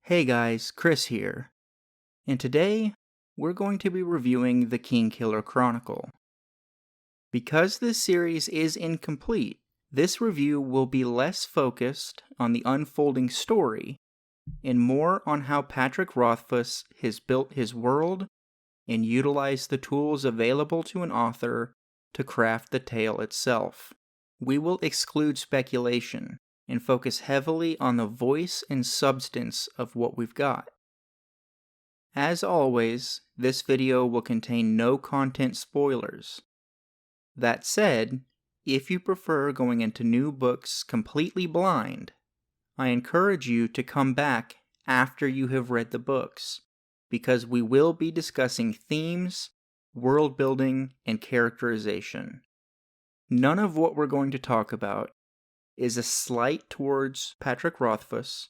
Hey guys, Chris here, and today we're going to be reviewing the Kingkiller Chronicle. Because this series is incomplete, this review will be less focused on the unfolding story and more on how Patrick Rothfuss has built his world and utilized the tools available to an author to craft the tale itself. We will exclude speculation and focus heavily on the voice and substance of what we've got. As always, this video will contain no content spoilers. That said, if you prefer going into new books completely blind, I encourage you to come back after you have read the books, because we will be discussing themes, world building, and characterization. None of what we're going to talk about is a slight towards Patrick Rothfuss,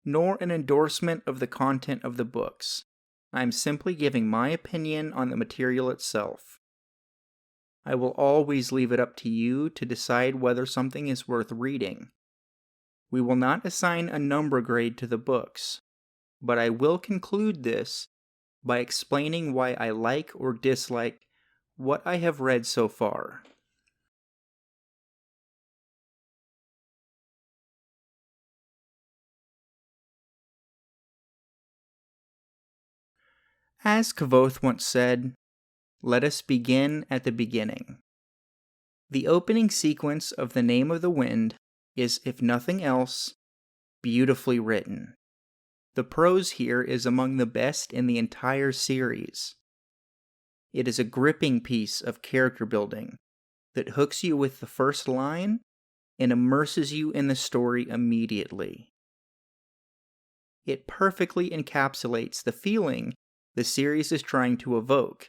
nor an endorsement of the content of the books. I am simply giving my opinion on the material itself. I will always leave it up to you to decide whether something is worth reading. We will not assign a number grade to the books, but I will conclude this by explaining why I like or dislike what I have read so far. As Kvoth once said, let us begin at the beginning. The opening sequence of The Name of the Wind is, if nothing else, beautifully written. The prose here is among the best in the entire series. It is a gripping piece of character building that hooks you with the first line and immerses you in the story immediately. It perfectly encapsulates the feeling the series is trying to evoke,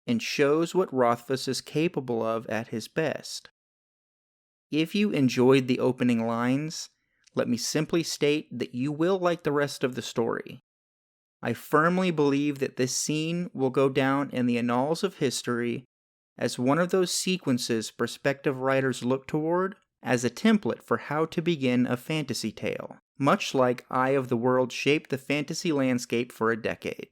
and shows what Rothfuss is capable of at his best. If you enjoyed the opening lines, let me simply state that you will like the rest of the story. I firmly believe that this scene will go down in the annals of history as one of those sequences prospective writers look toward as a template for how to begin a fantasy tale, much like Eye of the World shaped the fantasy landscape for a decade.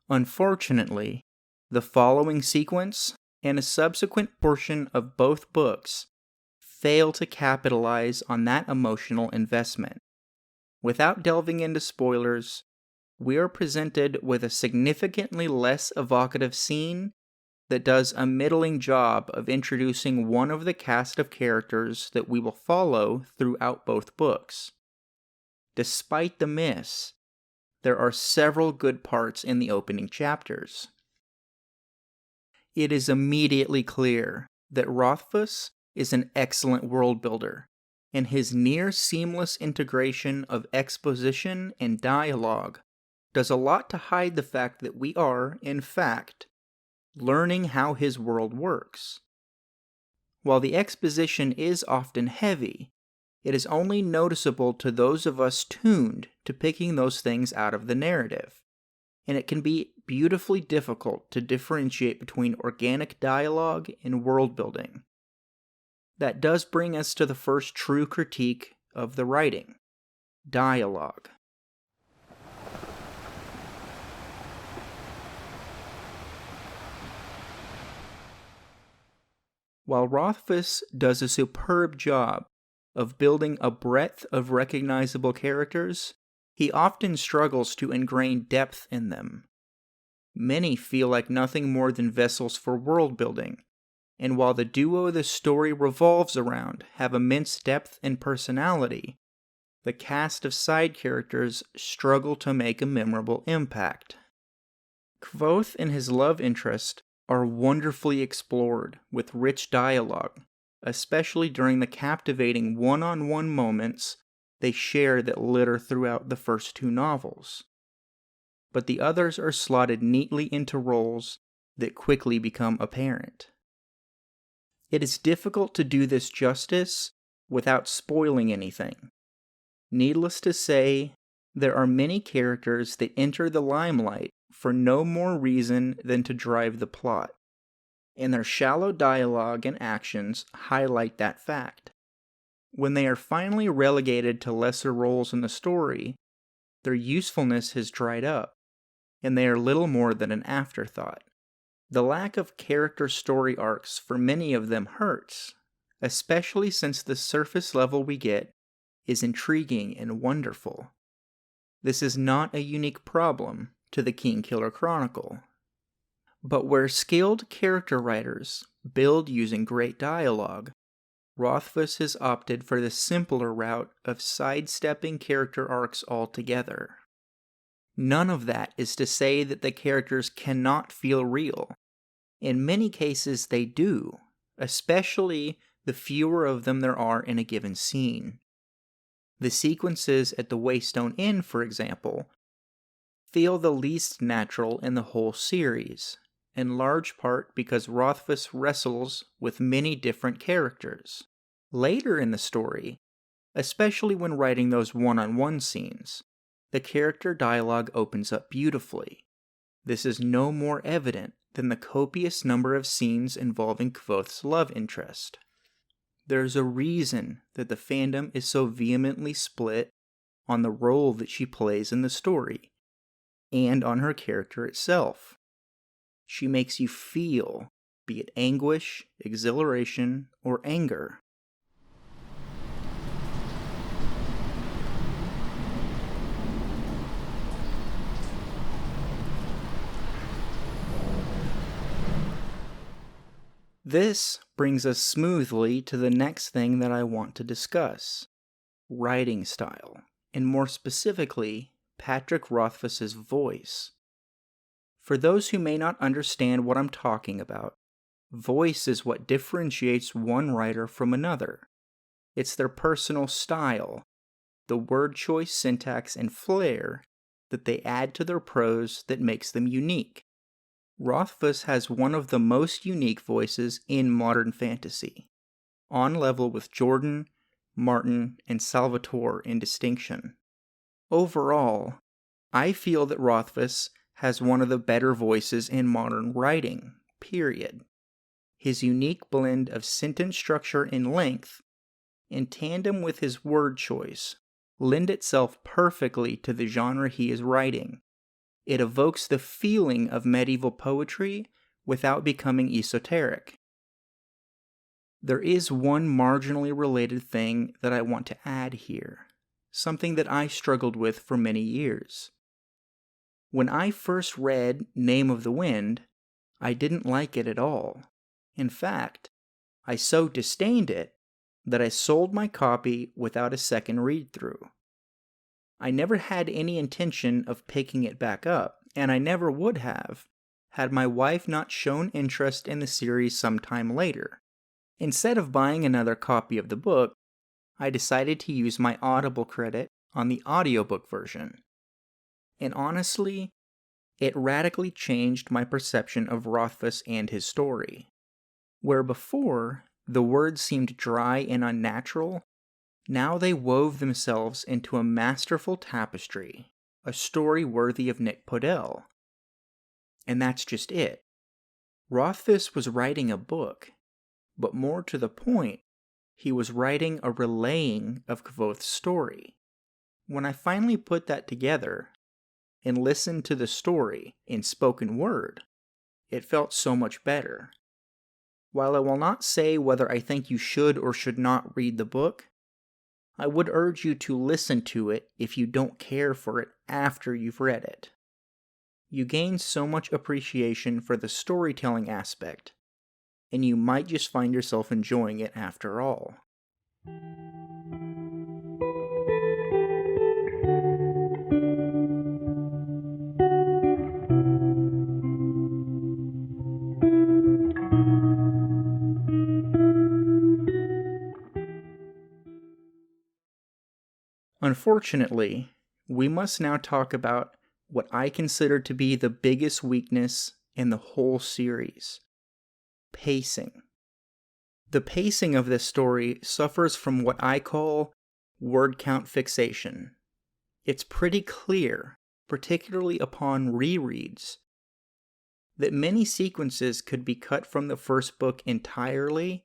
Unfortunately, the following sequence and a subsequent portion of both books fail to capitalize on that emotional investment. Without delving into spoilers, we are presented with a significantly less evocative scene that does a middling job of introducing one of the cast of characters that we will follow throughout both books. Despite the miss, there are several good parts in the opening chapters. It is immediately clear that Rothfuss is an excellent world builder, and his near seamless integration of exposition and dialogue does a lot to hide the fact that we are, in fact, learning how his world works. While the exposition is often heavy, it is only noticeable to those of us tuned to picking those things out of the narrative, and it can be beautifully difficult to differentiate between organic dialogue and world building. That does bring us to the first true critique of the writing: dialogue. While Rothfuss does a superb job of building a breadth of recognizable characters, he often struggles to ingrain depth in them. Many feel like nothing more than vessels for world building, and while the duo the story revolves around have immense depth and personality, the cast of side characters struggle to make a memorable impact. Kvoth and his love interest are wonderfully explored with rich dialogue, especially during the captivating one-on-one moments they share that litter throughout the first two novels. But the others are slotted neatly into roles that quickly become apparent. It is difficult to do this justice without spoiling anything. Needless to say, there are many characters that enter the limelight for no more reason than to drive the plot, and their shallow dialogue and actions highlight that fact. When they are finally relegated to lesser roles in the story, their usefulness has dried up, and they are little more than an afterthought. The lack of character story arcs for many of them hurts, especially since the surface level we get is intriguing and wonderful. This is not a unique problem to the Kingkiller Chronicle. But where skilled character writers build using great dialogue, Rothfuss has opted for the simpler route of sidestepping character arcs altogether. None of that is to say that the characters cannot feel real. In many cases they do, especially the fewer of them there are in a given scene. The sequences at the Waystone Inn, for example, feel the least natural in the whole series, in large part because Rothfuss wrestles with many different characters. Later in the story, especially when writing those one-on-one scenes, the character dialogue opens up beautifully. This is no more evident than the copious number of scenes involving Kvothe's love interest. There's a reason that the fandom is so vehemently split on the role that she plays in the story, and on her character itself. She makes you feel, be it anguish, exhilaration, or anger. This brings us smoothly to the next thing that I want to discuss: writing style, and more specifically, Patrick Rothfuss's voice. For those who may not understand what I'm talking about, voice is what differentiates one writer from another. It's their personal style, the word choice, syntax, and flair that they add to their prose that makes them unique. Rothfuss has one of the most unique voices in modern fantasy, on level with Jordan, Martin, and Salvatore in distinction. Overall, I feel that Rothfuss has one of the better voices in modern writing, period. His unique blend of sentence structure and length, in tandem with his word choice, lend itself perfectly to the genre he is writing. It evokes the feeling of medieval poetry without becoming esoteric. There is one marginally related thing that I want to add here, something that I struggled with for many years. When I first read Name of the Wind, I didn't like it at all. In fact, I so disdained it that I sold my copy without a second read-through. I never had any intention of picking it back up, and I never would have, had my wife not shown interest in the series sometime later. Instead of buying another copy of the book, I decided to use my Audible credit on the audiobook version. And honestly, it radically changed my perception of Rothfuss and his story. Where before, the words seemed dry and unnatural, now they wove themselves into a masterful tapestry, a story worthy of Nick Podell. And that's just it. Rothfuss was writing a book, but more to the point, he was writing a relaying of Kvothe's story. When I finally put that together and listened to the story in spoken word, it felt so much better. While I will not say whether I think you should or should not read the book, I would urge you to listen to it if you don't care for it after you've read it. You gain so much appreciation for the storytelling aspect, and you might just find yourself enjoying it after all. Unfortunately, we must now talk about what I consider to be the biggest weakness in the whole series: pacing. The pacing of this story suffers from what I call word count fixation. It's pretty clear, particularly upon rereads, that many sequences could be cut from the first book entirely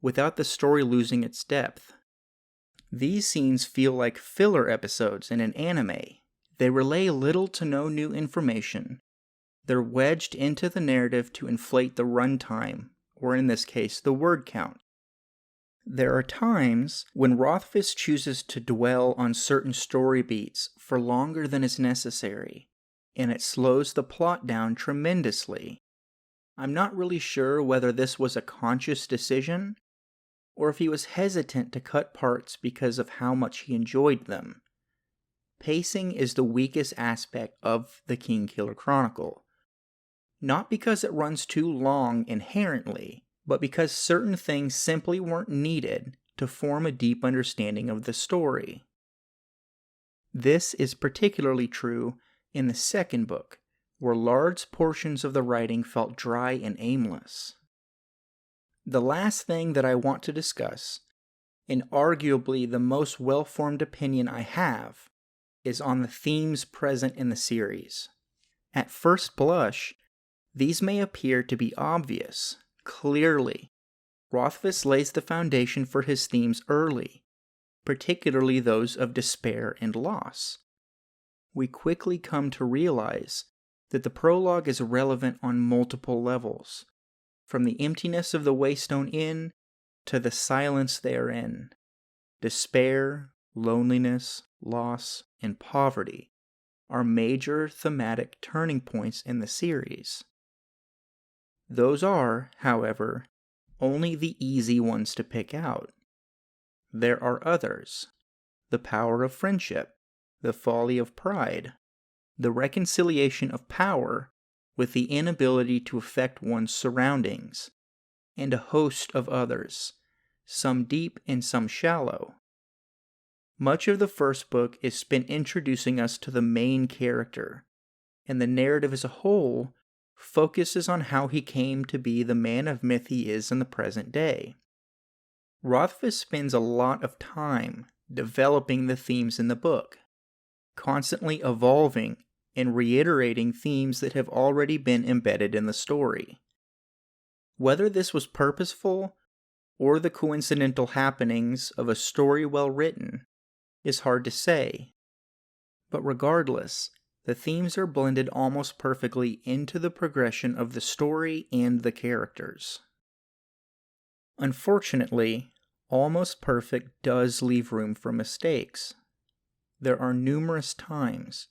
without the story losing its depth. These scenes feel like filler episodes in an anime. They relay little to no new information. They're wedged into the narrative to inflate the runtime, or in this case, the word count. There are times when Rothfuss chooses to dwell on certain story beats for longer than is necessary, and it slows the plot down tremendously. I'm not really sure whether this was a conscious decision, or if he was hesitant to cut parts because of how much he enjoyed them. Pacing is the weakest aspect of the Kingkiller Chronicle. Not because it runs too long inherently, but because certain things simply weren't needed to form a deep understanding of the story. This is particularly true in the second book, where large portions of the writing felt dry and aimless. The last thing that I want to discuss, and arguably the most well-formed opinion I have, is on the themes present in the series. At first blush, these may appear to be obvious. Clearly, Rothfuss lays the foundation for his themes early, particularly those of despair and loss. We quickly come to realize that the prologue is relevant on multiple levels, from the emptiness of the Waystone Inn to the silence therein. Despair, loneliness, loss, and poverty are major thematic turning points in the series. Those are, however, only the easy ones to pick out. There are others: the power of friendship, the folly of pride, the reconciliation of power with the inability to affect one's surroundings, and a host of others, some deep and some shallow. Much of the first book is spent introducing us to the main character, and the narrative as a whole focuses on how he came to be the man of myth he is in the present day. Rothfuss spends a lot of time developing the themes in the book, constantly evolving and reiterating themes that have already been embedded in the story. Whether this was purposeful or the coincidental happenings of a story well written is hard to say, but regardless, the themes are blended almost perfectly into the progression of the story and the characters. Unfortunately, Almost Perfect does leave room for mistakes. There are numerous times,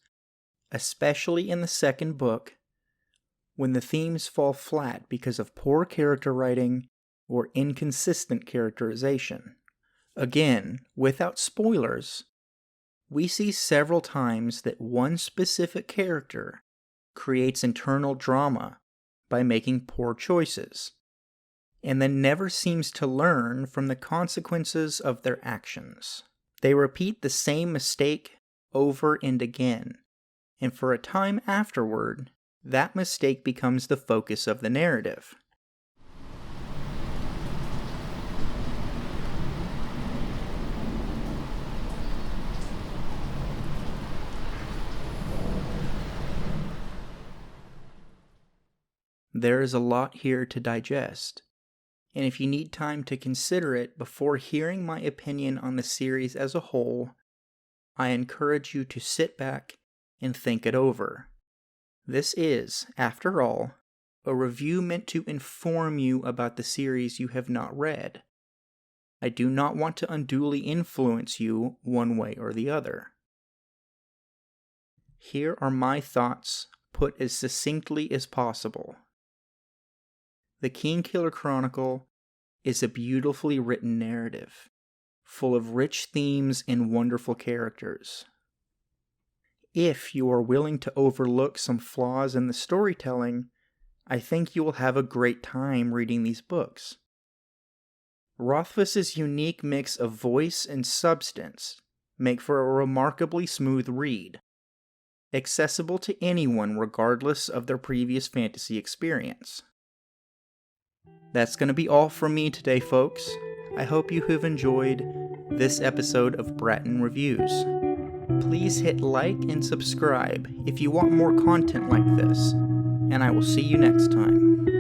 especially in the second book, when the themes fall flat because of poor character writing or inconsistent characterization. Again, without spoilers, we see several times that one specific character creates internal drama by making poor choices, and then never seems to learn from the consequences of their actions. They repeat the same mistake over and again, and for a time afterward, that mistake becomes the focus of the narrative. There is a lot here to digest, and if you need time to consider it before hearing my opinion on the series as a whole, I encourage you to sit back and think it over. This is, after all, a review meant to inform you about the series you have not read. I do not want to unduly influence you one way or the other. Here are my thoughts put as succinctly as possible. The Kingkiller Chronicle is a beautifully written narrative, full of rich themes and wonderful characters. If you are willing to overlook some flaws in the storytelling, I think you will have a great time reading these books. Rothfuss's unique mix of voice and substance make for a remarkably smooth read, accessible to anyone regardless of their previous fantasy experience. That's going to be all from me today, folks. I hope you have enjoyed this episode of Bratton Reviews. Please hit like and subscribe if you want more content like this, and I will see you next time.